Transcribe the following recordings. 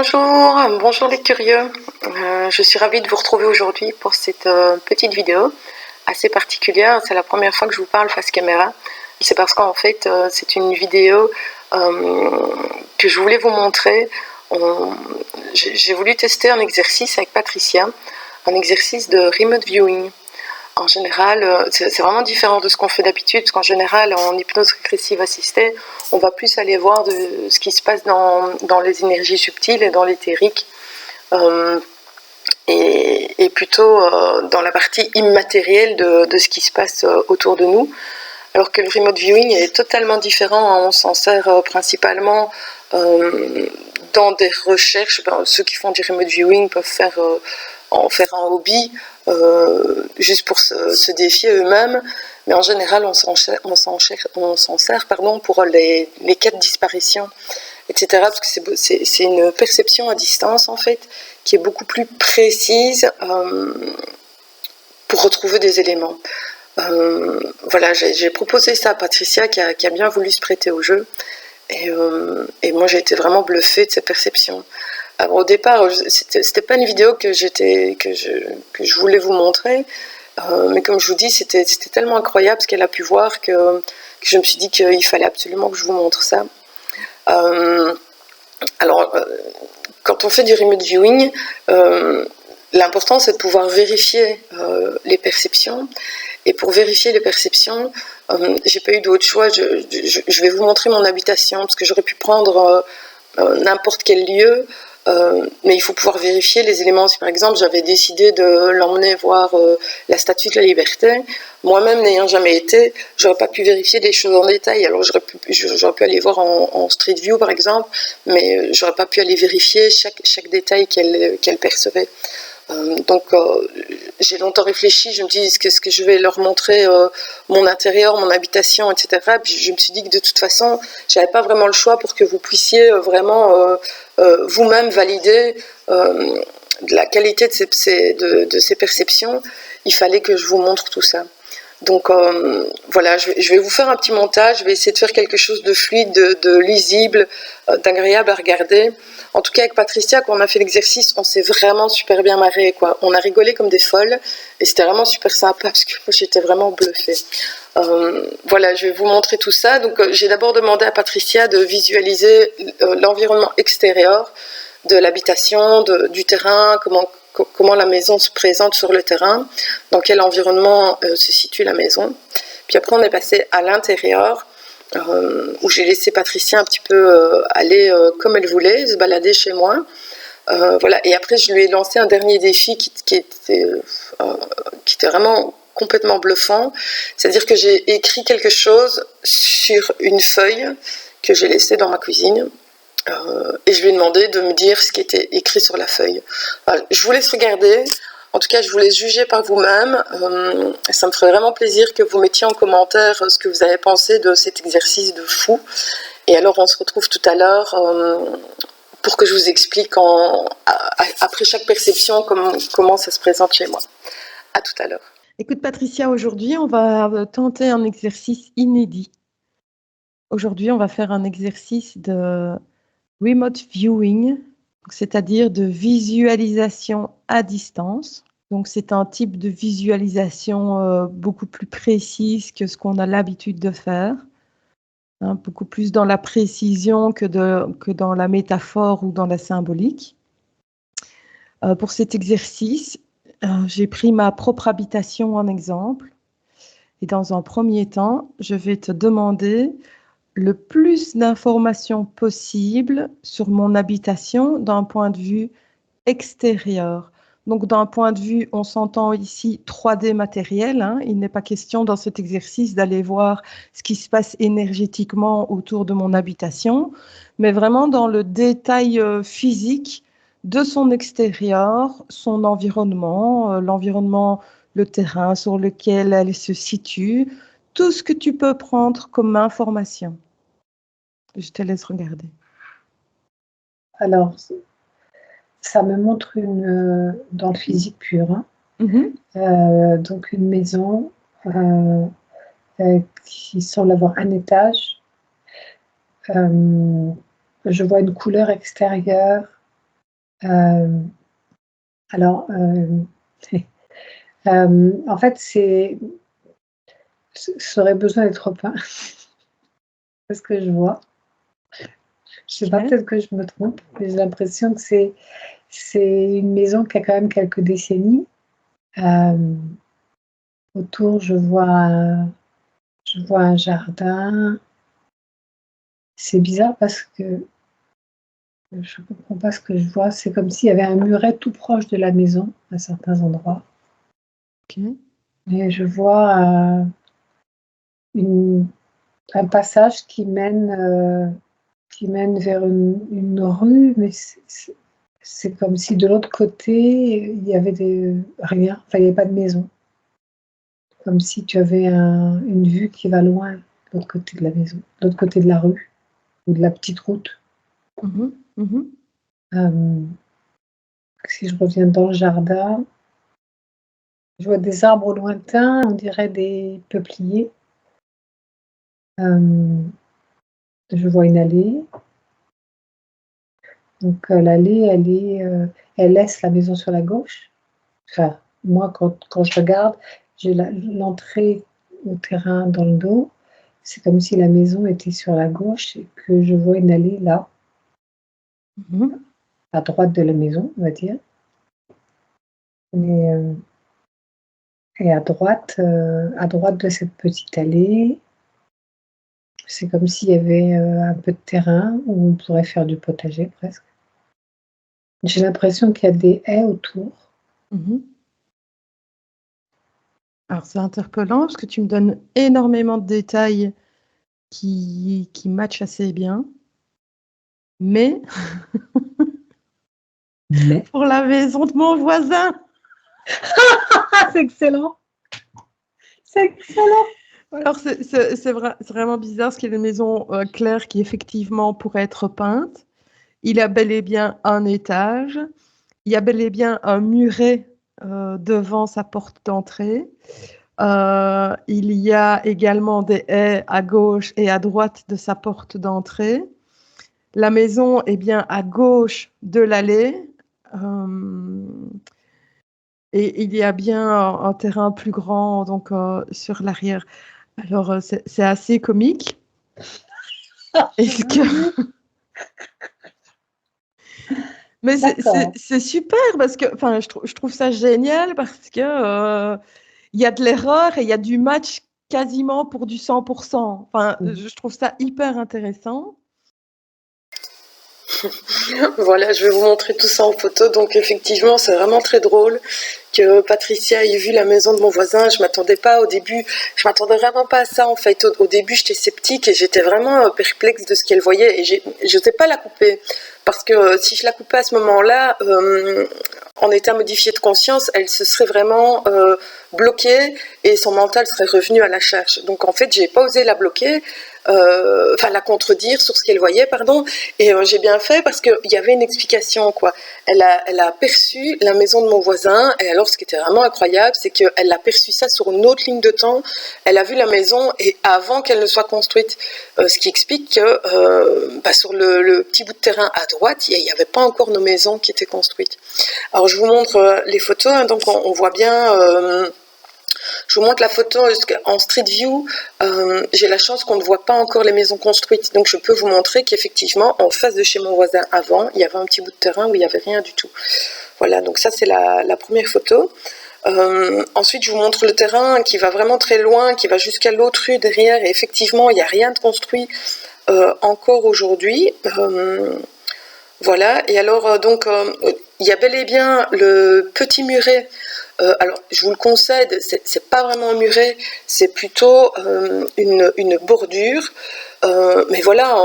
Bonjour les curieux. Je suis ravie de vous retrouver aujourd'hui pour cette petite vidéo assez particulière. C'est la première fois que je vous parle face caméra. C'est parce qu'en fait, c'est une vidéo que je voulais vous montrer. J'ai voulu tester un exercice avec Patricia, un exercice de remote viewing. En général, c'est vraiment différent de ce qu'on fait d'habitude, parce qu'en général, en hypnose régressive assistée, on va plus aller voir de ce qui se passe dans les énergies subtiles et dans l'éthérique, et plutôt dans la partie immatérielle de ce qui se passe autour de nous. Alors que le remote viewing est totalement différent, on s'en sert principalement dans des recherches. Ceux qui font du remote viewing peuvent en faire un hobby, juste pour se défier eux-mêmes, mais en général on s'en sert pour les cas de disparition, etc. Parce que c'est une perception à distance en fait, qui est beaucoup plus précise pour retrouver des éléments. Voilà, j'ai proposé ça à Patricia qui a bien voulu se prêter au jeu, et moi j'ai été vraiment bluffée de cette perception. Alors au départ, c'était pas une vidéo que je voulais vous montrer, mais comme je vous dis, c'était tellement incroyable ce qu'elle a pu voir que je me suis dit qu'il fallait absolument que je vous montre ça. Alors, quand on fait du remote viewing, l'important c'est de pouvoir vérifier les perceptions. Et pour vérifier les perceptions, j'ai pas eu d'autre choix. Je vais vous montrer mon habitation, parce que j'aurais pu prendre n'importe quel lieu, mais il faut pouvoir vérifier les éléments. Si par exemple j'avais décidé de l'emmener voir la Statue de la Liberté, moi-même n'ayant jamais été, j'aurais pas pu vérifier des choses en détail. Alors j'aurais pu aller voir en Street View par exemple, mais j'aurais pas pu aller vérifier chaque détail qu'elle percevait. Donc j'ai longtemps réfléchi, je me dis est-ce que je vais leur montrer mon intérieur, mon habitation, etc. Puis je me suis dit que de toute façon, j'avais pas vraiment le choix pour que vous puissiez vraiment vous-même valider la qualité de ces perceptions. Il fallait que je vous montre tout ça. Donc voilà, je vais vous faire un petit montage, je vais essayer de faire quelque chose de fluide, de lisible, d'agréable à regarder. En tout cas, avec Patricia, quand on a fait l'exercice, on s'est vraiment super bien marré, quoi. On a rigolé comme des folles, et c'était vraiment super sympa, parce que moi, j'étais vraiment bluffée. Voilà, je vais vous montrer tout ça. Donc j'ai d'abord demandé à Patricia de visualiser l'environnement extérieur de l'habitation, du terrain, comment la maison se présente sur le terrain, dans quel environnement se situe la maison. Puis après, on est passé à l'intérieur, où j'ai laissé Patricia un petit peu aller comme elle voulait, se balader chez moi. Voilà. Et après, je lui ai lancé un dernier défi qui était vraiment complètement bluffant. C'est-à-dire que j'ai écrit quelque chose sur une feuille que j'ai laissée dans ma cuisine. Et je lui ai demandé de me dire ce qui était écrit sur la feuille. Alors, je vous laisse regarder. En tout cas, je vous laisse juger par vous-même. Ça me ferait vraiment plaisir que vous mettiez en commentaire ce que vous avez pensé de cet exercice de fou. Et alors, on se retrouve tout à l'heure pour que je vous explique après chaque perception comment ça se présente chez moi. À tout à l'heure. Écoute Patricia, aujourd'hui, on va tenter un exercice inédit. Aujourd'hui, on va faire un exercice de remote viewing, c'est-à-dire de visualisation à distance. Donc, c'est un type de visualisation beaucoup plus précise que ce qu'on a l'habitude de faire, hein, beaucoup plus dans la précision que dans la métaphore ou dans la symbolique. Pour cet exercice, j'ai pris ma propre habitation en exemple. Et dans un premier temps, je vais te demander le plus d'informations possible sur mon habitation d'un point de vue extérieur. Donc d'un point de vue, on s'entend ici 3D matériel, hein. Il n'est pas question dans cet exercice d'aller voir ce qui se passe énergétiquement autour de mon habitation, mais vraiment dans le détail physique de son extérieur, son environnement, l'environnement, le terrain sur lequel elle se situe, tout ce que tu peux prendre comme information. Je te laisse regarder. Alors, ça me montre dans le physique pur, hein. Donc une maison qui semble avoir un étage. Je vois une couleur extérieure Euh, alors, en fait, ça aurait besoin d'être peint. C'est ce que je vois. Je sais pas, peut-être que je me trompe, mais j'ai l'impression que c'est une maison qui a quand même quelques décennies. Autour, je vois un jardin. C'est bizarre parce que je ne comprends pas ce que je vois. C'est comme s'il y avait un muret tout proche de la maison à certains endroits. Ok. Et je vois un passage qui mène vers une rue, mais c'est comme si de l'autre côté, il y avait rien, enfin, il n'y avait pas de maison. Comme si tu avais une vue qui va loin, de l'autre côté de la maison, de l'autre côté de la rue, ou de la petite route. Mhm, mhm. Si je reviens dans le jardin, je vois des arbres lointains, on dirait des peupliers. Je vois une allée. Donc l'allée, elle laisse la maison sur la gauche. Enfin, moi, quand je regarde, j'ai l'entrée au terrain dans le dos. C'est comme si la maison était sur la gauche et que je vois une allée là, Mhm. à droite de la maison, on va dire. Et à droite de cette petite allée, c'est comme s'il y avait un peu de terrain où on pourrait faire du potager presque. J'ai l'impression qu'il y a des haies autour. Mhm. Alors, c'est interpellant parce que tu me donnes énormément de détails qui matchent assez bien. Mais Mais pour la maison de mon voisin, c'est excellent! C'est excellent! alors c'est vraiment bizarre parce qu'il y a une maison claire qui effectivement pourrait être peinte. Il y a bel et bien un étage. Il y a bel et bien un muret devant sa porte d'entrée. Il y a également des haies à gauche et à droite de sa porte d'entrée. La maison est bien à gauche de l'allée. Et il y a bien un terrain plus grand donc sur l'arrière. Alors c'est assez comique. Est-ce que... Mais D'accord. c'est super parce que enfin, je trouve ça génial parce que il y a de l'erreur et il y a du match quasiment pour du 100%. Enfin, je trouve ça hyper intéressant. Voilà, je vais vous montrer tout ça en photo. Donc effectivement, c'est vraiment très drôle que Patricia ait vu la maison de mon voisin. Je m'attendais pas au début, je m'attendais vraiment pas à ça en fait. Au début, j'étais sceptique et j'étais vraiment perplexe de ce qu'elle voyait et je n'osais pas la couper parce que si je la coupais à ce moment-là, en état modifié de conscience, elle se serait vraiment bloquée et son mental serait revenu à la charge. Donc en fait, j'ai pas osé la bloquer. Enfin la contredire sur ce qu'elle voyait, pardon, et j'ai bien fait parce qu'il y avait une explication, quoi. Elle a aperçu la maison de mon voisin, et alors ce qui était vraiment incroyable, c'est qu'elle a perçu ça sur une autre ligne de temps. Elle a vu la maison et avant qu'elle ne soit construite, ce qui explique que sur le petit bout de terrain à droite, il n'y avait pas encore nos maisons qui étaient construites. Alors je vous montre les photos, hein, donc on voit bien... je vous montre la photo en street view. J'ai la chance qu'on ne voit pas encore les maisons construites, donc je peux vous montrer qu'effectivement, en face de chez mon voisin avant, il y avait un petit bout de terrain où il n'y avait rien du tout. Voilà, donc ça c'est la première photo. Ensuite, je vous montre le terrain qui va vraiment très loin, qui va jusqu'à l'autre rue derrière, et effectivement, il n'y a rien de construit encore aujourd'hui. Voilà, et alors donc il y a bel et bien le petit muret. Alors je vous le concède, c'est pas vraiment un muret, c'est plutôt une bordure. Mais voilà,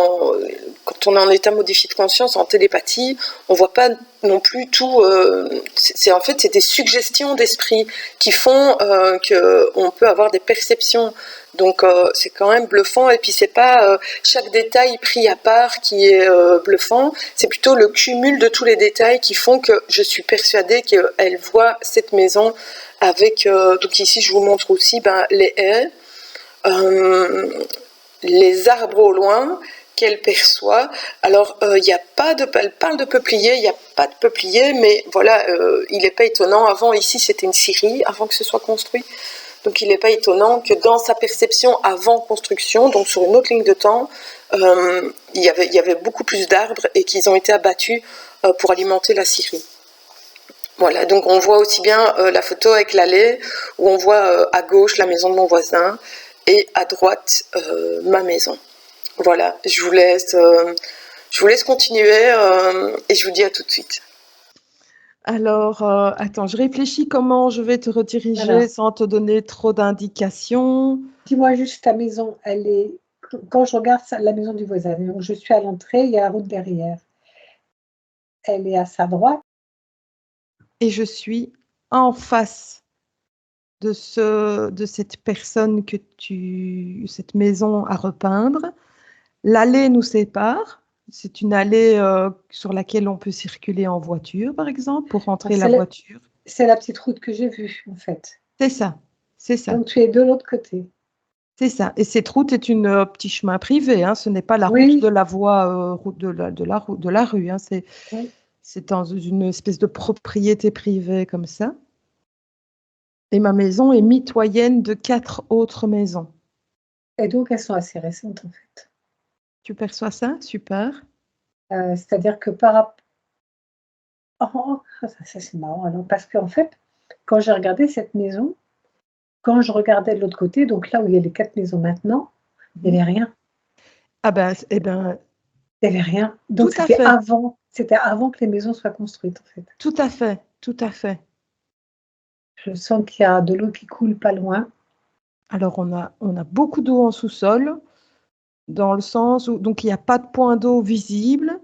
quand on est en état modifié de conscience, en télépathie, on voit pas non plus tout. En fait, c'est des suggestions d'esprit qui font qu'on peut avoir des perceptions. Donc c'est quand même bluffant. Et puis c'est pas chaque détail pris à part qui est bluffant. C'est plutôt le cumul de tous les détails qui font que je suis persuadée qu'elle voit cette maison avec. Donc ici, je vous montre aussi les haies. Les arbres au loin qu'elle perçoit. Alors, elle parle de peuplier, il n'y a pas de peuplier, mais voilà, il n'est pas étonnant. Avant, ici, c'était une scierie, avant que ce soit construit. Donc, il n'est pas étonnant que dans sa perception avant construction, donc sur une autre ligne de temps, il y avait beaucoup plus d'arbres et qu'ils ont été abattus pour alimenter la scierie. Voilà, donc on voit aussi bien la photo avec l'allée, où on voit à gauche la maison de mon voisin et à droite ma maison. Voilà, je vous laisse continuer et je vous dis à tout de suite. Alors, attends, je réfléchis comment je vais te rediriger Voilà. sans te donner trop d'indications. Dis-moi juste, ta maison, elle est. Quand je regarde la maison du voisin, donc je suis à l'entrée, il y a la route derrière. Elle est à sa droite. Et je suis en face de cette personne cette maison à repeindre. L'allée nous sépare. C'est une allée sur laquelle on peut circuler en voiture, par exemple, pour rentrer la voiture. C'est la petite route que j'ai vue, en fait. C'est ça, c'est ça. Donc tu es de l'autre côté. C'est ça. Et cette route est un petit chemin privé. Hein. Ce n'est pas la Oui. route de la voie, route de la rue. Hein. Oui. C'est dans une espèce de propriété privée comme ça. Et ma maison est mitoyenne de 4 autres maisons. Et donc elles sont assez récentes, en fait. Tu perçois ça? Super. C'est-à-dire que par rapport... Oh, ça c'est marrant, alors, parce qu'en fait, quand j'ai regardé cette maison, quand je regardais de l'autre côté, donc là où il y a les 4 maisons maintenant, il n'y avait rien. Ah ben, eh ben, il n'y avait rien. Donc c'était avant que les maisons soient construites, en fait. Tout à fait, tout à fait. Je sens qu'il y a de l'eau qui coule pas loin. Alors on a beaucoup d'eau en sous-sol, dans le sens où donc il n'y a pas de point d'eau visible,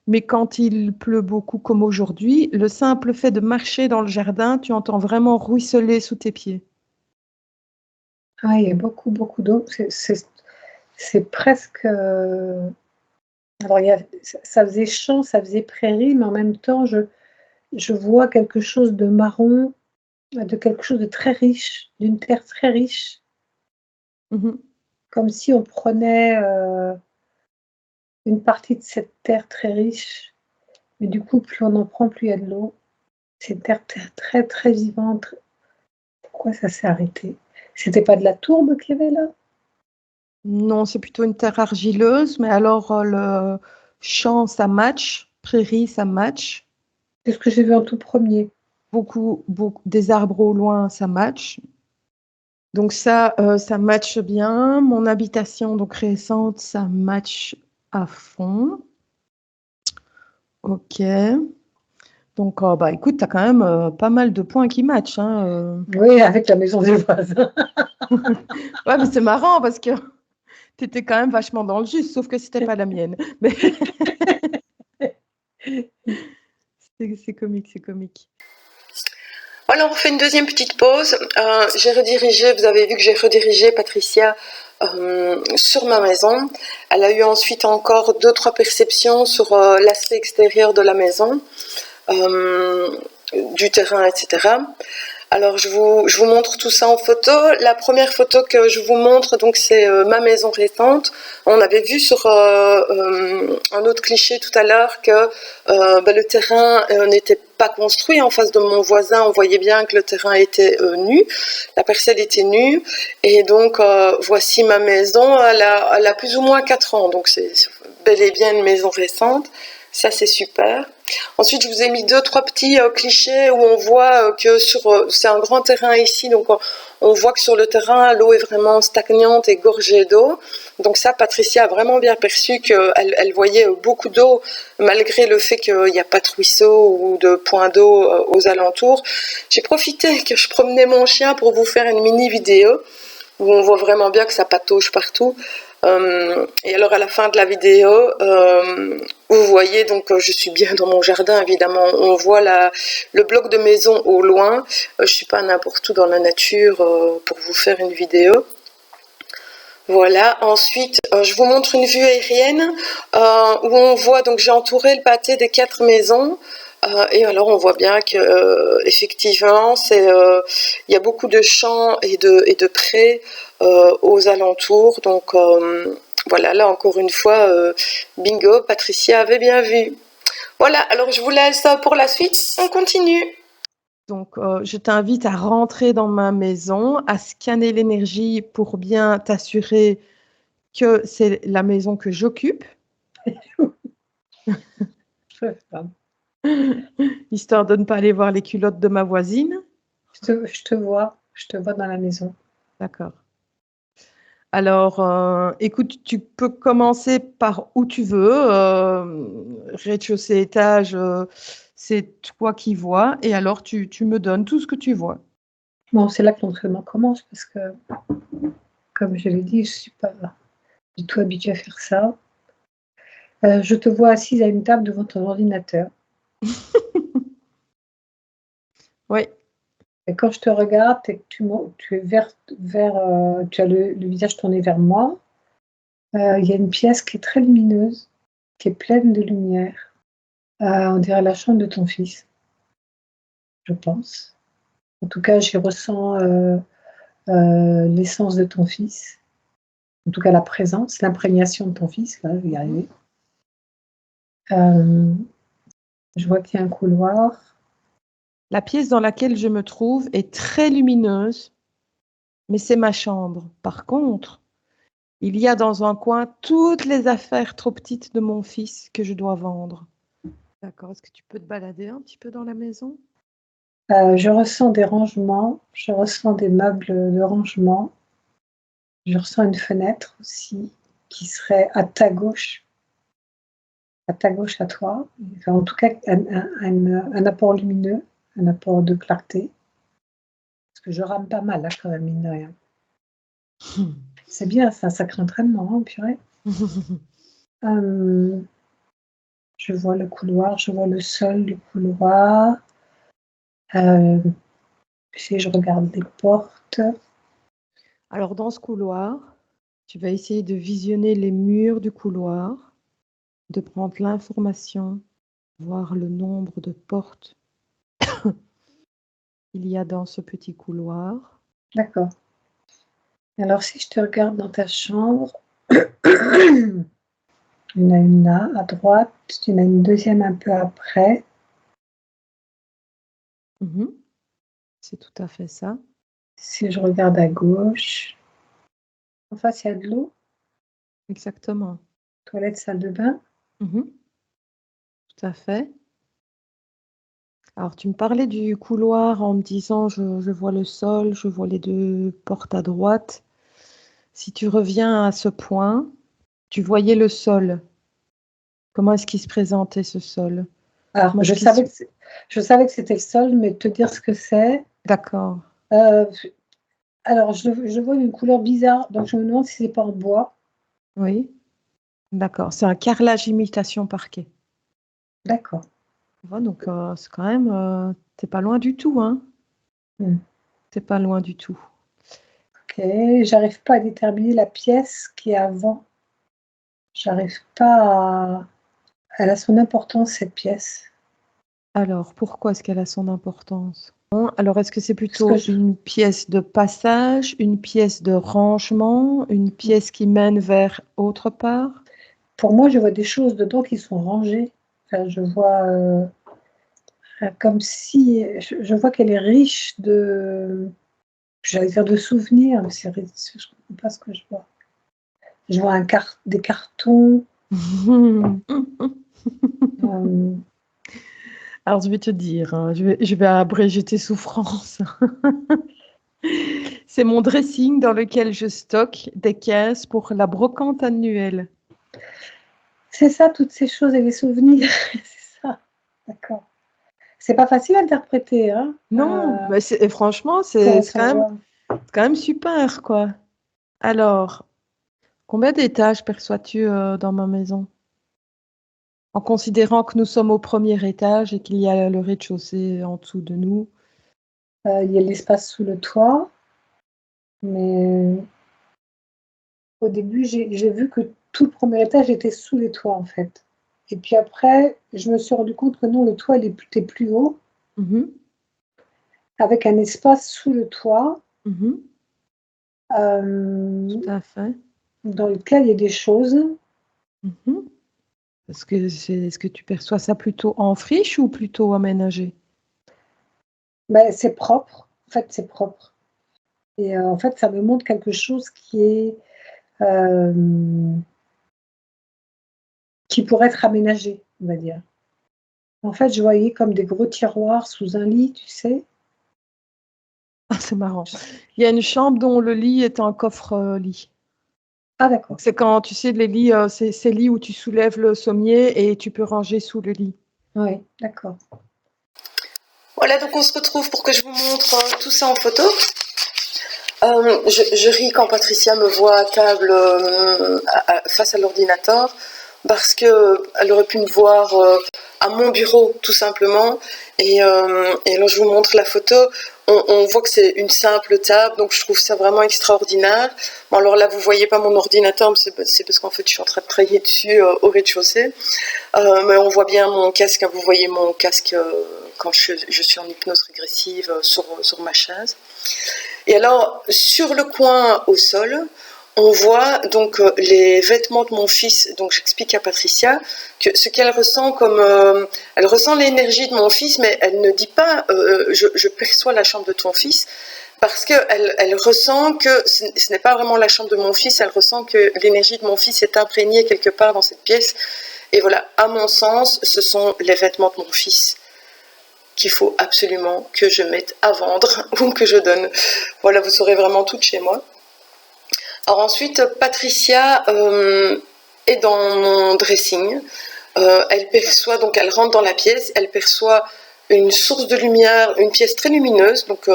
mais quand il pleut beaucoup comme aujourd'hui, le simple fait de marcher dans le jardin, tu entends vraiment ruisseler sous tes pieds. Ah, il y a beaucoup d'eau. C'est presque... Alors, ça faisait champ, ça faisait prairie, mais en même temps, je vois quelque chose de marron, de quelque chose de très riche, d'une terre très riche. Mhm. Comme si on prenait une partie de cette terre très riche, mais du coup, plus on en prend, plus il y a de l'eau. C'est une terre très, très vivante. Pourquoi ça s'est arrêté? C'était pas de la tourbe qu'il y avait là? Non, c'est plutôt une terre argileuse, mais alors le champ, ça match, prairie, ça match. C'est ce que j'ai vu en tout premier. Beaucoup, des arbres au loin, ça match. Donc ça match bien. Mon habitation donc récente, ça match à fond. Ok. Donc bah écoute, tu as quand même pas mal de points qui matchent. Hein, Oui, avec la maison des voisins. Ouais, mais c'est marrant parce que tu étais quand même vachement dans le juste, sauf que c'était pas la mienne. Mais c'est comique, c'est comique. Voilà, on fait une deuxième petite pause. Vous avez vu que j'ai redirigé Patricia sur ma maison. Elle a eu ensuite encore 2-3 perceptions sur l'aspect extérieur de la maison, du terrain, etc. Alors je vous montre tout ça en photo. La première photo que je vous montre, donc c'est ma maison récente. On avait vu sur un autre cliché tout à l'heure que le terrain n'était pas construit en face de mon voisin. On voyait bien que le terrain était nu, la parcelle était nue. Et donc voici ma maison. Elle a plus ou moins 4 ans, donc c'est bel et bien une maison récente. Ça c'est super. Ensuite, je vous ai mis 2-3 petits clichés où on voit que c'est un grand terrain ici, donc on voit que sur le terrain, l'eau est vraiment stagnante et gorgée d'eau. Donc ça, Patricia a vraiment bien perçu qu'elle voyait beaucoup d'eau, malgré le fait qu'il n'y a pas de ruisseau ou de point d'eau aux alentours. J'ai profité que je promenais mon chien pour vous faire une mini vidéo, où on voit vraiment bien que ça patauge partout. Et alors à la fin de la vidéo, vous voyez, donc je suis bien dans mon jardin évidemment, on voit le bloc de maison au loin. Je suis pas n'importe où dans la nature pour vous faire une vidéo. Voilà, ensuite je vous montre une vue aérienne où on voit, donc j'ai entouré le pâté des 4 maisons. Et alors on voit bien que effectivement il y a beaucoup de champs et de prés aux alentours. Donc voilà, là encore une fois, bingo, Patricia avait bien vu. Voilà, alors je vous laisse pour la suite, on continue. Donc, je t'invite à rentrer dans ma maison, à scanner l'énergie pour bien t'assurer que c'est la maison que j'occupe, histoire de ne pas aller voir les culottes de ma voisine. Je te vois dans la maison. D'accord. Alors, écoute, tu peux commencer par où tu veux. Rez-de-chaussée, étage, c'est toi qui vois. Et alors, tu me donnes tout ce que tu vois. Bon, c'est là que l'entraînement commence parce que, comme je l'ai dit, je ne suis pas du tout habituée à faire ça. Je te vois assise à une table devant ton ordinateur. Oui. Et quand je te regarde et que tu es tu as le visage tourné vers moi, il y a une pièce qui est très lumineuse, qui est pleine de lumière. On dirait la chambre de ton fils, je pense. En tout cas, j'y ressens l'essence de ton fils. En tout cas, la présence, l'imprégnation de ton fils. Voilà, je vais y arriver. Je vois qu'il y a un couloir. La pièce dans laquelle je me trouve est très lumineuse, mais c'est ma chambre. Par contre, il y a dans un coin toutes les affaires trop petites de mon fils que je dois vendre. D'accord. Est-ce que tu peux te balader un petit peu dans la maison? Je ressens des rangements, je ressens des meubles de rangement. Je ressens une fenêtre aussi qui serait à ta gauche à toi. Enfin, en tout cas, un apport lumineux, un apport de clarté. Parce que je rame pas mal, là, quand même, mine de rien. C'est bien, c'est un sacré entraînement, hein, purée. Je vois le couloir, je vois le sol du couloir. Puis je regarde les portes. Alors, dans ce couloir, tu vas essayer de visionner les murs du couloir, de prendre l'information, voir le nombre de portes qu'il y a dans ce petit couloir. D'accord. Alors, si je te regarde dans ta chambre, il y en a une là, à droite, il y en a une deuxième un peu après. C'est tout à fait ça. Si je regarde à gauche, en face, il y a de l'eau, Exactement. toilette, salle de bain. Tout à fait. Alors, tu me parlais du couloir en me disant, je vois le sol, je vois les deux portes à droite. Si tu reviens à ce point, tu voyais le sol. Comment est-ce qu'il se présentait, ce sol? Alors, Comment je est-ce qu'il se... savais que c'était le sol, mais te dire ce que c'est. D'accord. Alors, je vois une couleur bizarre, donc je me demande si c'est pas en bois. Oui. D'accord. C'est un carrelage imitation parquet. D'accord. Tu vois, donc, c'est quand même... t'es pas loin du tout, hein? T'es pas loin du tout. Ok, j'arrive pas à déterminer la pièce qui est avant. J'arrive pas à... Elle a son importance, cette pièce. Alors, pourquoi est-ce qu'elle a son importance? Alors, est-ce que c'est Parce que plutôt une pièce de passage, une pièce de rangement, une pièce qui mène vers autre part? pour moi, je vois des choses dedans qui sont rangées. Enfin, je vois comme si... Je vois qu'elle est riche de... J'allais dire de souvenirs, mais je ne comprends pas ce que je vois. Je vois des cartons. Alors, je vais te dire, hein, je vais abréger tes souffrances. C'est mon dressing dans lequel je stocke des caisses pour la brocante annuelle. C'est ça, toutes ces choses et les souvenirs. C'est ça, d'accord. C'est pas facile à interpréter, hein, Non, mais et franchement, quand on c'est s'en voit. quand même super, quoi. Alors, combien d'étages perçois-tu dans ma maison? En considérant que nous sommes au premier étage et qu'il y a le rez-de-chaussée en dessous de nous. Il y a l'espace sous le toit, mais au début, j'ai vu que tout le premier étage était sous les toits, en fait. Et puis après, je me suis rendu compte que non, le toit était plus haut, avec un espace sous le toit, Tout à fait. dans lequel il y a des choses. Mhm. Est-ce que tu perçois ça plutôt en friche ou plutôt aménagé? Ben, c'est propre. En fait, c'est propre. Et en fait, ça me montre quelque chose euh, qui pourrait être aménagé, on va dire. En fait, je voyais comme des gros tiroirs sous un lit, tu sais. Ah, c'est marrant. Il y a une chambre dont le lit est un coffre-lit. Ah, d'accord. C'est quand, tu sais, les lits, c'est ces lits où tu soulèves le sommier et tu peux ranger sous le lit. Oui, d'accord. Voilà, donc on se retrouve pour que je vous montre tout ça en photo. Je ris quand Patricia me voit à table face à l'ordinateur parce qu'elle aurait pu me voir à mon bureau tout simplement. Et alors je vous montre la photo. On voit que c'est une simple table, donc je trouve ça vraiment extraordinaire. Bon, alors là, vous voyez pas mon ordinateur, mais c'est parce qu'en fait, je suis en train de travailler dessus au rez-de-chaussée. Mais on voit bien mon casque, hein, vous voyez mon casque quand je suis en hypnose régressive sur ma chaise. Et alors, sur le coin au sol, on voit donc les vêtements de mon fils. Donc j'explique à Patricia que ce qu'elle ressent comme... elle ressent l'énergie de mon fils, mais elle ne dit pas je perçois la chambre de ton fils, parce qu'elle ressent que ce n'est pas vraiment la chambre de mon fils, elle ressent que l'énergie de mon fils est imprégnée quelque part dans cette pièce. Et voilà, à mon sens, ce sont les vêtements de mon fils qu'il faut absolument que je mette à vendre ou que je donne. Voilà, vous saurez vraiment tout de chez moi. Alors ensuite, Patricia est dans mon dressing. Elle perçoit, donc elle rentre dans la pièce, elle perçoit une source de lumière, une pièce très lumineuse. Donc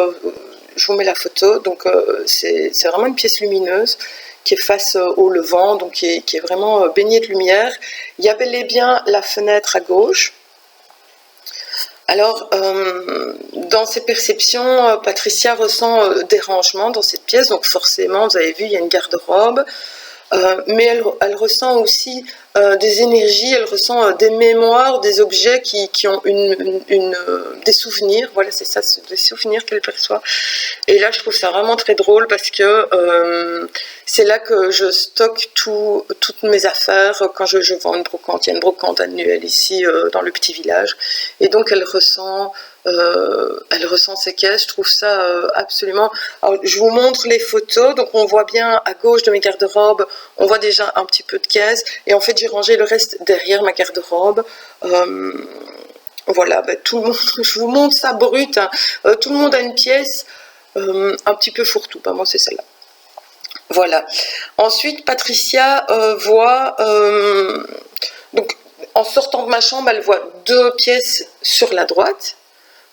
je vous mets la photo. Donc c'est vraiment une pièce lumineuse qui est face au levant, donc qui est vraiment baignée de lumière. Il y a bel et bien la fenêtre à gauche. Alors, dans ses perceptions, Patricia ressent des rangements dans cette pièce, donc forcément, vous avez vu, il y a une garde-robe, mais elle ressent aussi des énergies, elle ressent des mémoires, des objets qui ont des souvenirs, voilà, c'est ça, des souvenirs qu'elle perçoit. Et là, je trouve ça vraiment très drôle parce que c'est là que je stocke toutes mes affaires quand je vends une brocante. Il y a une brocante annuelle ici dans le petit village. Et donc, elle ressent ces caisses. Je trouve ça absolument... Alors, je vous montre les photos. Donc, on voit bien à gauche de mes garde-robes, on voit déjà un petit peu de caisse. Et en fait, j'ai rangé le reste derrière ma garde-robe. Voilà, tout le monde, je vous montre ça brut. Hein. Tout le monde a une pièce un petit peu fourre-tout. Moi, c'est celle-là. Voilà. Ensuite, Patricia voit... donc, en sortant de ma chambre, elle voit 2 pièces sur la droite.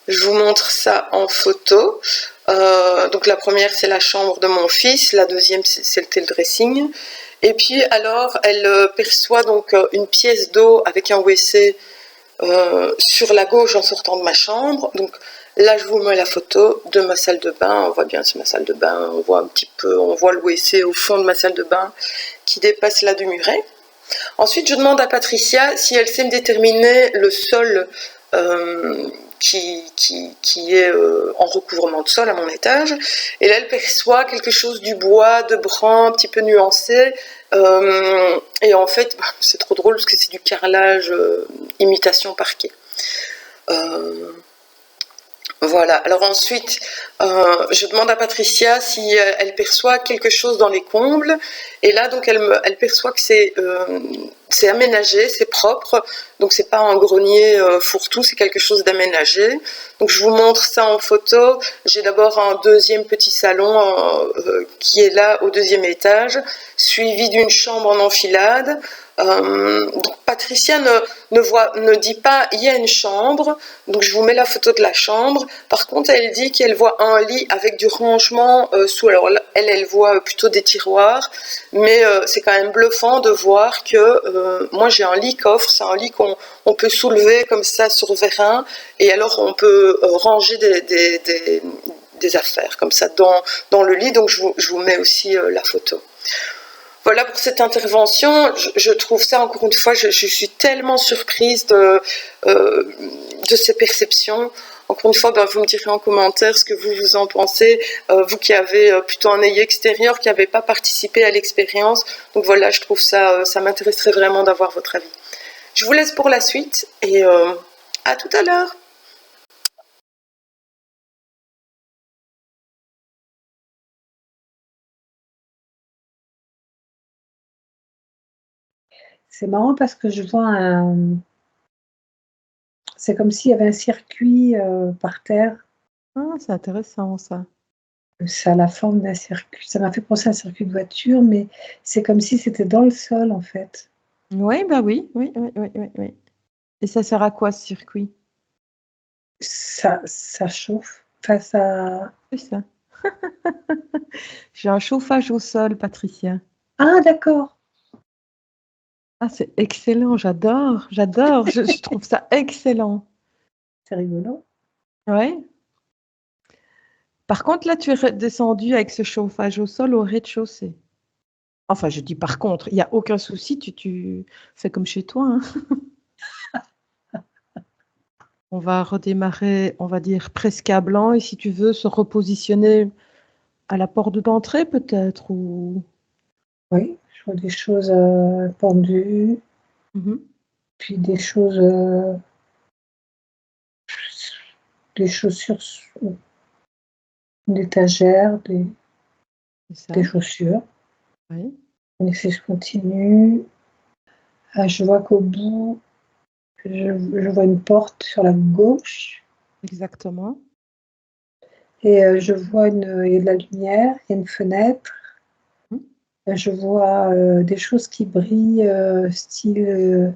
Je vous montre ça en photo. Donc, la première, c'est la chambre de mon fils. La deuxième, c'était le dressing. Et puis, alors, elle perçoit donc une pièce d'eau avec un WC sur la gauche en sortant de ma chambre. Donc, là, je vous mets la photo de ma salle de bain. On voit bien, c'est ma salle de bain. On voit un petit peu, on voit le WC au fond de ma salle de bain qui dépasse la du muret. Ensuite, je demande à Patricia si elle sait me déterminer le sol qui est en recouvrement de sol à mon étage. Et là, elle perçoit quelque chose du bois, de brun, un petit peu nuancé. Et en fait, c'est trop drôle parce que c'est du carrelage imitation parquet. Voilà, alors ensuite, je demande à Patricia si elle perçoit quelque chose dans les combles. Et là, donc, elle perçoit que c'est aménagé, c'est propre. Donc, c'est pas un grenier fourre-tout, c'est quelque chose d'aménagé. Donc, je vous montre ça en photo. J'ai d'abord un deuxième petit salon qui est là au 2e étage, suivi d'une chambre en enfilade. Donc Patricia ne dit pas il y a une chambre, donc je vous mets la photo de la chambre. Par contre, elle dit qu'elle voit un lit avec du rangement sous. Alors elle voit plutôt des tiroirs, mais c'est quand même bluffant de voir que moi j'ai un lit coffre, c'est un lit qu'on peut soulever comme ça sur vérin, et alors on peut ranger des affaires comme ça dans le lit. Donc je vous mets aussi la photo. Voilà pour cette intervention. Je trouve ça, encore une fois, je suis tellement surprise de ces perceptions. Encore une fois, vous me direz en commentaire ce que vous en pensez, vous qui avez plutôt un œil extérieur, qui n'avez pas participé à l'expérience. Donc voilà, je trouve ça m'intéresserait vraiment d'avoir votre avis. Je vous laisse pour la suite et à tout à l'heure. C'est marrant parce que je vois c'est comme s'il y avait un circuit par terre. Ah, c'est intéressant ça. Ça a la forme d'un circuit. Ça m'a fait penser à un circuit de voiture, mais c'est comme si c'était dans le sol, en fait. Oui, oui. Et ça sert à quoi ce circuit? Ça chauffe. Enfin, ça... C'est ça. J'ai un chauffage au sol, Patricia. Ah, d'accord. Ah, c'est excellent, j'adore. Je trouve ça excellent. C'est rigolo. Ouais. Par contre, là, tu es descendu avec ce chauffage au sol au rez-de-chaussée. Enfin, je dis par contre, il n'y a aucun souci, tu fais comme chez toi, hein. On va redémarrer, on va dire presque à blanc, et si tu veux se repositionner à la porte d'entrée peut-être, ou... Oui, je vois des choses pendues, Mhm. puis des chaussures, une étagère, C'est ça, des chaussures. oui. Et si je continue, je vois qu'au bout, je vois une porte sur la gauche. Exactement. Et je vois il y a de la lumière, il y a une fenêtre. Mhm. Je vois des choses qui brillent, style.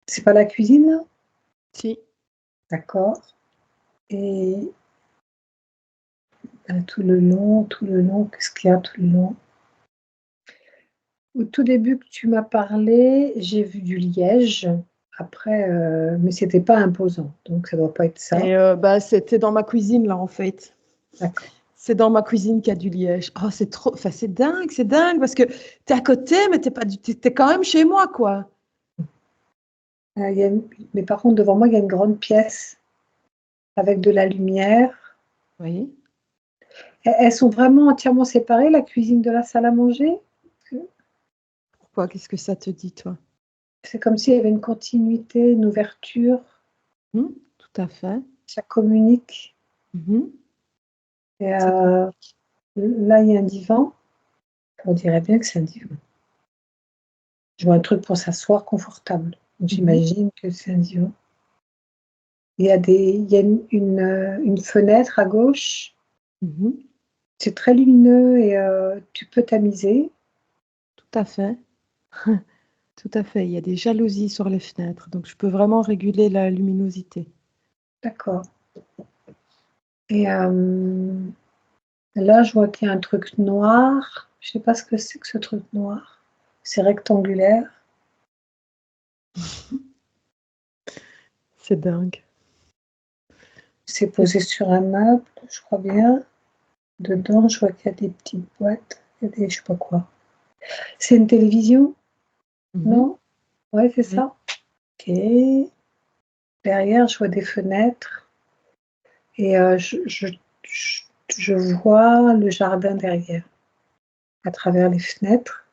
C'est pas la cuisine, là? Si. D'accord. Et tout le long, qu'est-ce qu'il y a tout le long? Au tout début que tu m'as parlé, j'ai vu du liège. Après, mais c'était pas imposant, donc ça doit pas être ça. Et c'était dans ma cuisine, là, en fait. D'accord. C'est dans ma cuisine qu'il y a du liège. Oh, c'est trop... Enfin, c'est dingue, parce que t'es à côté, mais t'es quand même chez moi, quoi. Mais par contre, devant moi, il y a une grande pièce avec de la lumière. Oui. Elles sont vraiment entièrement séparées, la cuisine de la salle à manger? Pourquoi? Qu'est-ce que ça te dit, toi? C'est comme s'il y avait une continuité, une ouverture, Tout à fait. ça communique. Mhm. Et Ça communique. là, il y a un divan. On dirait bien que c'est un divan. Je vois un truc pour s'asseoir confortable. Mhm. J'imagine que c'est un divan. Il y a une fenêtre à gauche. Mhm. C'est très lumineux et tu peux tamiser. Tout à fait. Tout à fait. Il y a des jalousies sur les fenêtres, donc je peux vraiment réguler la luminosité. D'accord. Et là, je vois qu'il y a un truc noir. Je ne sais pas ce que c'est que ce truc noir. C'est rectangulaire. C'est dingue. C'est C'est posé sur un meuble, je crois bien. Dedans, je vois qu'il y a des petites boîtes. Il y a des, je sais pas quoi. C'est une télévision? Mhm. Non? Ouais, c'est Oui. ça. Ok. Derrière, je vois des fenêtres et je vois le jardin derrière, à travers les fenêtres.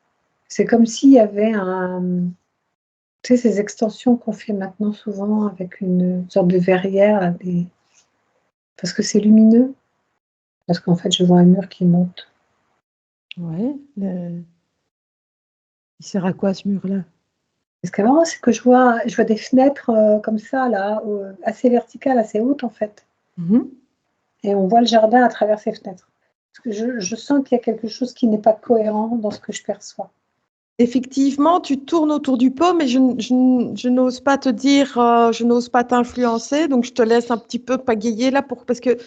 C'est comme s'il y avait tu sais, ces extensions qu'on fait maintenant souvent avec une sorte de verrière, là, parce que c'est lumineux. Parce qu'en fait, je vois un mur qui monte. Ouais. Il sert à quoi ce mur-là? Ce qui est marrant, c'est que je vois des fenêtres comme ça, là, assez verticales, assez hautes en fait. Mhm. Et on voit le jardin à travers ces fenêtres. Parce que je sens qu'il y a quelque chose qui n'est pas cohérent dans ce que je perçois. Effectivement, tu tournes autour du pot, mais je n'ose pas te dire, je n'ose pas t'influencer, donc je te laisse un petit peu pagayer là parce que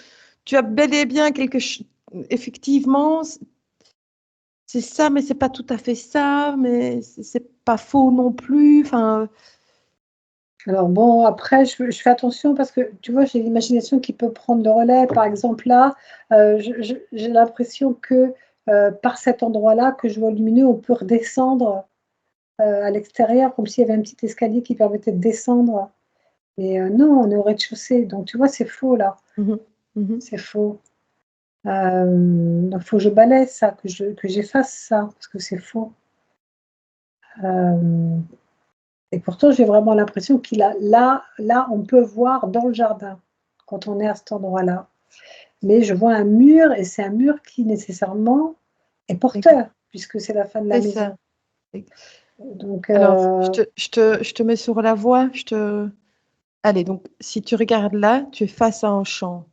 tu as bel et bien quelque chose. Effectivement, c'est ça, mais c'est pas tout à fait ça, mais c'est pas faux non plus. Enfin, Alors bon, après, je fais attention parce que tu vois, j'ai l'imagination qui peut prendre le relais. Par exemple, là, j'ai l'impression que par cet endroit-là que je vois lumineux, on peut redescendre à l'extérieur, comme s'il y avait un petit escalier qui permettait de descendre. Mais non, on est au rez-de-chaussée. Donc, tu vois, c'est faux, là. Mhm. Mhm. C'est faux. Il faut que je balaye ça, que j'efface ça, parce que c'est faux. Euh, et pourtant, j'ai vraiment l'impression là, on peut voir dans le jardin, quand on est à cet endroit-là. Mais je vois un mur, et c'est un mur qui nécessairement est porteur, puisque c'est la fin de la C'est maison. ça. Donc, Alors, je te mets sur la voie. Allez, donc, si tu regardes là, tu es face à un champ.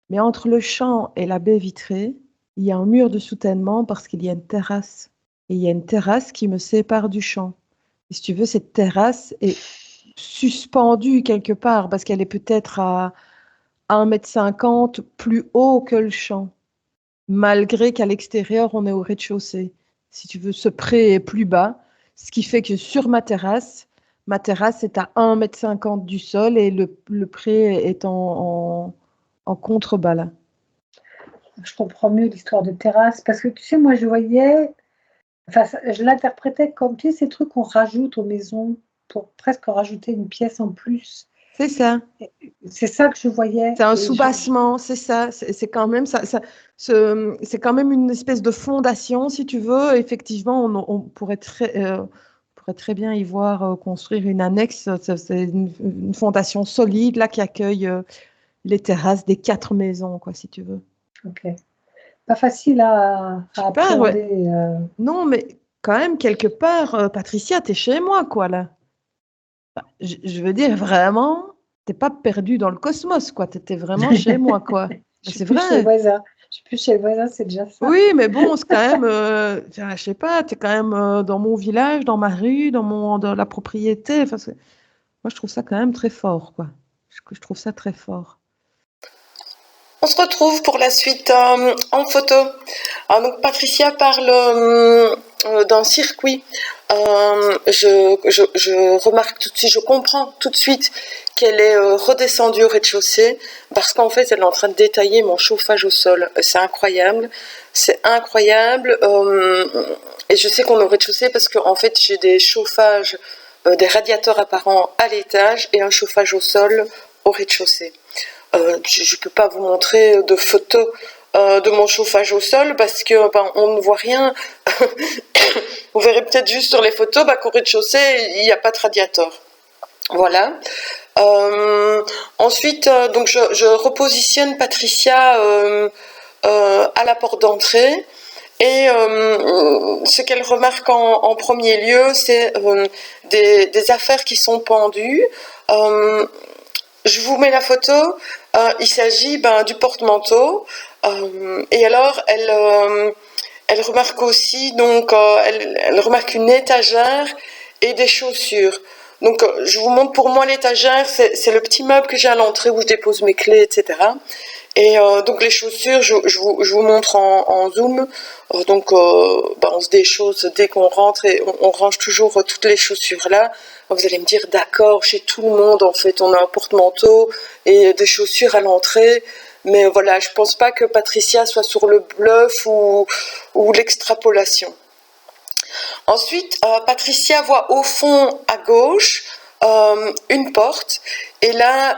Mais entre le champ et la baie vitrée, il y a un mur de soutènement parce qu'il y a une terrasse. Et il y a une terrasse qui me sépare du champ. Et si tu veux, cette terrasse est suspendue quelque part parce qu'elle est peut-être à 1,50 m plus haut que le champ, malgré qu'à l'extérieur, on est au rez-de-chaussée. Si tu veux, ce pré est plus bas, ce qui fait que sur ma terrasse est à 1,50 m du sol et le pré est en contrebas là. je comprends mieux l'histoire de terrasse, parce que tu sais, moi, enfin, je l'interprétais comme, tu sais, ces trucs qu'on rajoute aux maisons pour presque rajouter une pièce en plus. C'est ça. C'est ça que je voyais. C'est un Et soubassement, c'est ça. C'est quand même c'est quand même une espèce de fondation, si tu veux. Effectivement, on pourrait très bien y voir construire une annexe. C'est une fondation solide là qui accueille les terrasses des 4 maisons, quoi, si tu veux. ok. Pas facile à Super, ouais. appréhender. Non, mais quand même, quelque part, Patricia, t'es chez moi, quoi, là. Je veux dire, vraiment, t'es pas perdu dans le cosmos, quoi. T'étais vraiment chez moi, quoi. Je Mais suis c'est plus chez le vrai. voisin. Je suis plus chez le voisin, c'est déjà ça. Oui, mais bon, c'est quand même, enfin, je sais pas, t'es quand même dans mon village, dans ma rue, dans la propriété. Enfin, moi, je trouve ça quand même très fort, quoi. Je trouve ça très fort. On se retrouve pour la suite en photo. Donc Patricia parle d'un circuit. Je remarque tout de suite, je comprends tout de suite qu'elle est redescendue au rez-de-chaussée parce qu'en fait elle est en train de détailler mon chauffage au sol. C'est incroyable, c'est incroyable. Et je sais qu'on est au rez-de-chaussée parce qu'en fait j'ai des chauffages, des radiateurs apparents à l'étage et un chauffage au sol au rez-de-chaussée. Je ne peux pas vous montrer de photos de mon chauffage au sol parce que on ne voit rien. Vous verrez peut-être juste sur les photos qu'au rez-de-chaussée, il n'y a pas de radiateur. Voilà. Ensuite, donc je repositionne Patricia à la porte d'entrée. Et ce qu'elle remarque en premier lieu, c'est des affaires qui sont pendues. Je vous mets la photo. Il s'agit du porte-manteau. Et alors, elle remarque aussi, donc, elle remarque une étagère et des chaussures. Donc, je vous montre pour moi l'étagère, c'est le petit meuble que j'ai à l'entrée où je dépose mes clés, etc. Et donc les chaussures, je vous montre en zoom. Donc on se déchausse dès qu'on rentre et on range toujours toutes les chaussures là. Vous allez me dire d'accord, chez tout le monde en fait on a un porte-manteau et des chaussures à l'entrée. Mais voilà, je pense pas que Patricia soit sur le bluff ou l'extrapolation. Ensuite, Patricia voit au fond à gauche une porte et là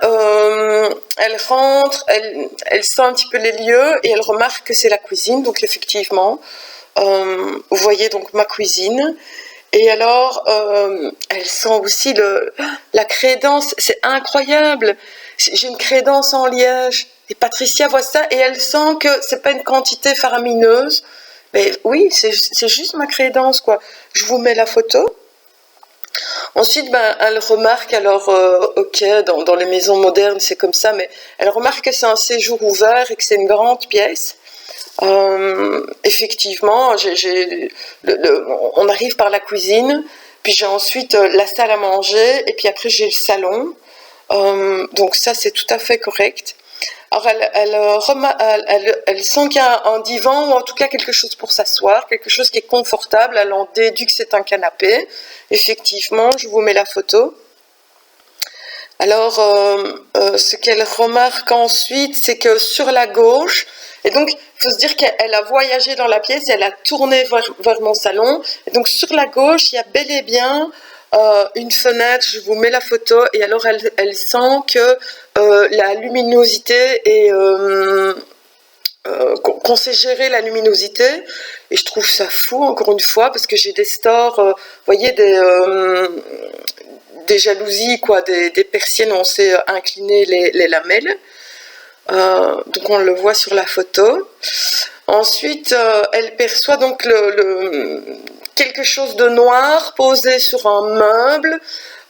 elle rentre, elle sent un petit peu les lieux et elle remarque que c'est la cuisine, donc effectivement vous voyez donc ma cuisine. Et alors elle sent aussi la crédence, c'est incroyable, j'ai une crédence en liège et Patricia voit ça et elle sent que c'est pas une quantité faramineuse. Mais oui, c'est juste ma crédence, quoi. Je vous mets la photo. Ensuite, elle remarque, alors, ok, dans les maisons modernes, c'est comme ça, mais elle remarque que c'est un séjour ouvert et que c'est une grande pièce. Effectivement, on arrive par la cuisine, puis j'ai ensuite la salle à manger, et puis après j'ai le salon. Donc ça, c'est tout à fait correct. Alors elle sent qu'il y a un divan ou en tout cas quelque chose pour s'asseoir, quelque chose qui est confortable. Elle en déduit que c'est un canapé. Effectivement, je vous mets la photo. Alors, ce qu'elle remarque ensuite, c'est que sur la gauche, et donc il faut se dire qu'elle a voyagé dans la pièce, et elle a tourné vers mon salon, et donc sur la gauche, il y a bel et bien une fenêtre, je vous mets la photo, et alors elle sent que la luminosité est... qu'on sait gérer la luminosité, et je trouve ça fou, encore une fois, parce que j'ai des stores, vous voyez, des jalousies, quoi, des persiennes où on sait incliner les lamelles. Donc on le voit sur la photo. Ensuite, elle perçoit donc quelque chose de noir posé sur un meuble.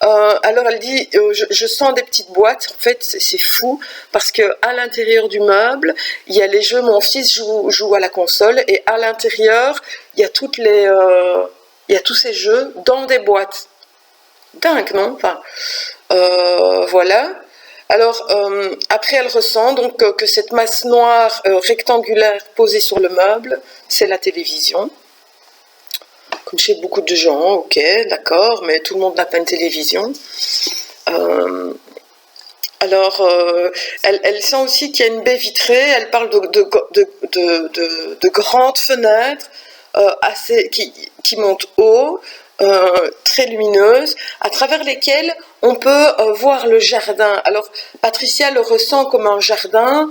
Alors elle dit, je sens des petites boîtes. En fait, c'est fou parce que à l'intérieur du meuble, il y a les jeux. Mon fils joue à la console, et à l'intérieur, il y a il y a tous ces jeux dans des boîtes. Dingue, non? Enfin, voilà. Alors, après, elle ressent donc que cette masse noire rectangulaire posée sur le meuble, c'est la télévision. Comme chez beaucoup de gens, ok, d'accord, mais tout le monde n'a pas une télévision. Alors, elle sent aussi qu'il y a une baie vitrée. Elle parle de grandes fenêtres qui montent haut, très lumineuses, à travers lesquelles on peut voir le jardin. Alors, Patricia le ressent comme un jardin.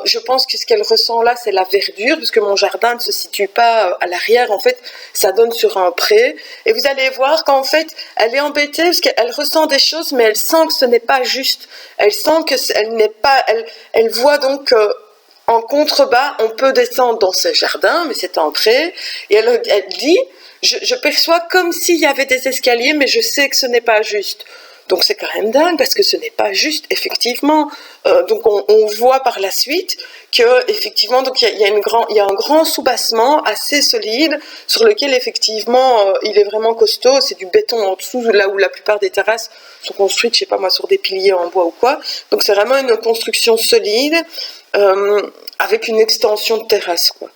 Je pense que ce qu'elle ressent là, c'est la verdure, parce que mon jardin ne se situe pas à l'arrière. En fait, ça donne sur un pré. Et vous allez voir qu'en fait, elle est embêtée parce qu'elle ressent des choses, mais elle sent que ce n'est pas juste. Elle sent que elle n'est pas. Elle voit donc en contrebas, on peut descendre dans ce jardin, mais c'est un pré. Et elle dit, je perçois comme s'il y avait des escaliers, mais je sais que ce n'est pas juste. Donc c'est quand même dingue parce que ce n'est pas juste, effectivement. Donc on voit par la suite que effectivement, donc il y a un grand soubassement assez solide sur lequel effectivement il est vraiment costaud. C'est du béton en dessous, là où la plupart des terrasses sont construites, je sais pas moi, sur des piliers en bois ou quoi. Donc c'est vraiment une construction solide avec une extension de terrasse, quoi.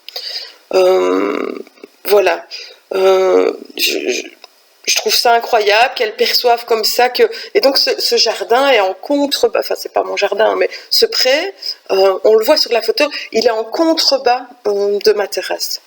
Voilà. Je trouve ça incroyable qu'elle perçoive comme ça que... Et donc ce jardin est en contrebas, enfin c'est pas mon jardin, mais ce pré, on le voit sur la photo, il est en contrebas de ma terrasse.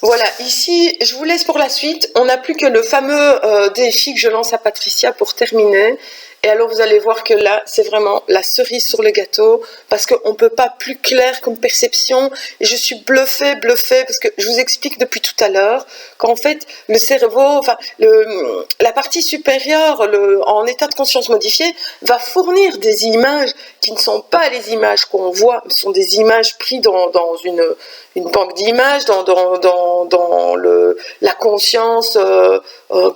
Voilà, ici, je vous laisse pour la suite. On n'a plus que le fameux défi que je lance à Patricia pour terminer. Et alors vous allez voir que là, c'est vraiment la cerise sur le gâteau, parce qu'on ne peut pas plus clair comme perception. Et je suis bluffée, parce que je vous explique depuis tout à l'heure qu'en fait, le cerveau, enfin, la partie supérieure, en état de conscience modifié, va fournir des images qui ne sont pas les images qu'on voit, ce sont des images prises dans une banque d'images, dans la conscience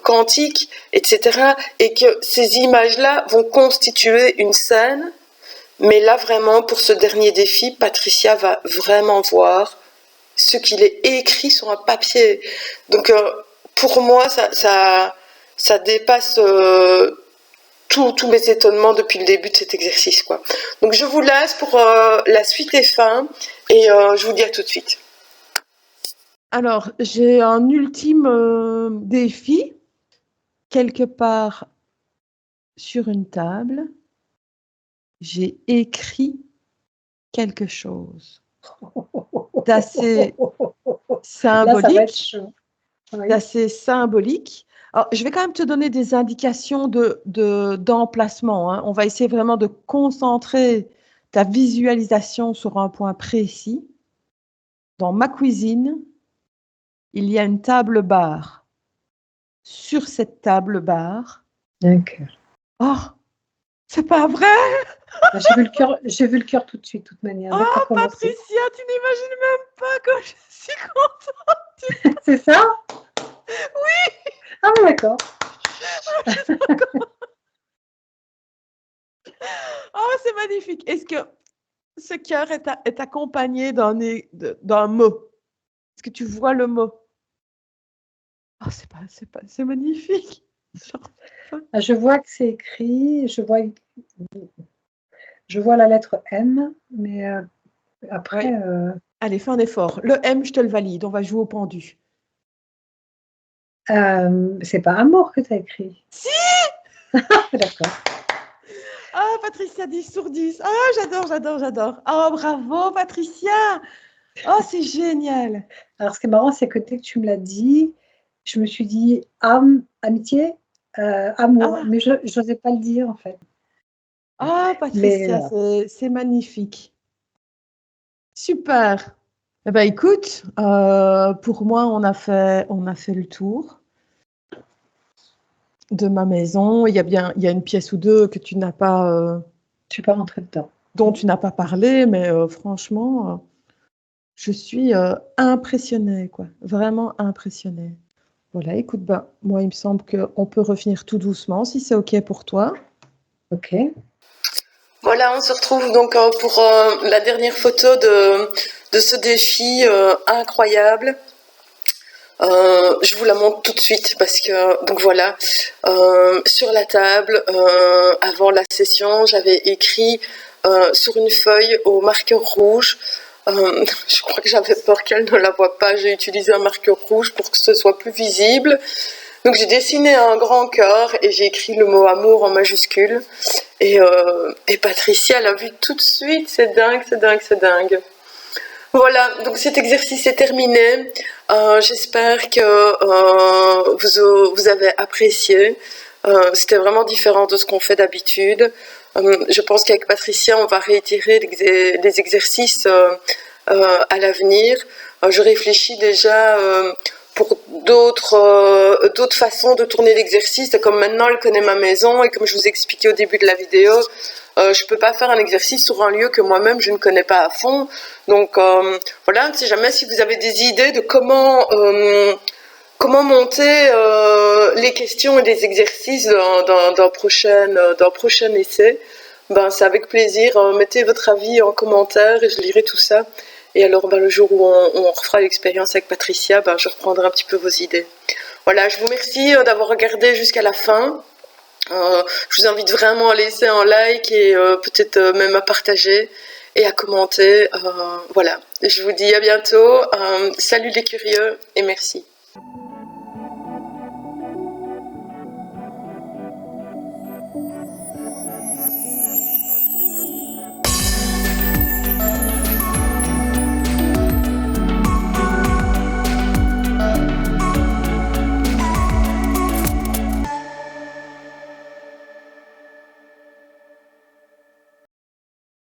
quantique, etc. Et que ces images-là vont constituer une scène. Mais là, vraiment, pour ce dernier défi, Patricia va vraiment voir ce qu'il est écrit sur un papier. Donc, pour moi, ça dépasse tous mes étonnements depuis le début de cet exercice, quoi. Donc, je vous laisse pour la suite et fin, et je vous dis à tout de suite. Alors, j'ai un ultime défi, quelque part sur une table. J'ai écrit quelque chose d'assez symbolique. Là, ça va être chaud. Oui. D'assez symbolique. Alors, je vais quand même te donner des indications d'emplacement, hein. On va essayer vraiment de concentrer ta visualisation sur un point précis. Dans ma cuisine, il y a une table-bar. Sur cette table-bar... Un cœur. Oh, c'est pas vrai! J'ai vu le cœur tout de suite, de toute manière. Oh, Patricia, tu n'imagines même pas comme je suis contente! C'est ça? Oui! Ah, d'accord. Oh, c'est magnifique. Est-ce que ce cœur est accompagné d'un mot? Est-ce que tu vois le mot? Oh, c'est magnifique. Je vois que c'est écrit, je vois la lettre M, mais après... Ouais. Allez, fais un effort. Le M, je te le valide. On va jouer au pendu. C'est pas amour que tu as écrit. Si! D'accord. Ah, Patricia, 10 sur 10. Ah, j'adore. Oh, bravo, Patricia. Oh, c'est génial. Alors, ce qui est marrant, c'est que dès que tu me l'as dit, je me suis dit amitié, amour, Ah, mais je n'osais pas le dire en fait. ah, Mais Patricia, c'est magnifique. Super. Eh ben, écoute, pour moi, on a fait le tour de ma maison. Il y a une pièce ou deux que tu n'as pas, je suis pas rentrée dedans. dont tu n'as pas parlé, mais franchement, je suis impressionnée, quoi. Vraiment impressionnée. Voilà, écoute, ben, moi, il me semble qu'on peut revenir tout doucement, si c'est OK pour toi. Ok. Voilà, on se retrouve donc pour la dernière photo de ce défi incroyable. Je vous la montre tout de suite parce que, donc voilà, sur la table, avant la session, j'avais écrit sur une feuille au marqueur rouge. Je crois que j'avais peur qu'elle ne la voie pas. J'ai utilisé un marqueur rouge pour que ce soit plus visible. Donc j'ai dessiné un grand cœur et j'ai écrit le mot amour en majuscule. Et Patricia l'a vu tout de suite. C'est dingue, c'est dingue, c'est dingue. Voilà, donc cet exercice est terminé. J'espère que vous avez apprécié. C'était vraiment différent de ce qu'on fait d'habitude. Je pense qu'avec Patricia, on va réitérer des exercices à l'avenir. Je réfléchis déjà pour d'autres façons de tourner l'exercice. Comme maintenant, elle connaît ma maison et comme je vous ai expliqué au début de la vidéo, je ne peux pas faire un exercice sur un lieu que moi-même je ne connais pas à fond. Donc voilà, ne sait jamais si vous avez des idées de comment monter les questions et les exercices d'un prochain essai. Ben, c'est avec plaisir. Mettez votre avis en commentaire et je lirai tout ça. Et alors, ben, le jour où on refera l'expérience avec Patricia, ben, je reprendrai un petit peu vos idées. Voilà, je vous remercie d'avoir regardé jusqu'à la fin. Je vous invite vraiment à laisser un like et peut-être même à partager et à commenter. Voilà, je vous dis à bientôt. Salut les curieux et merci.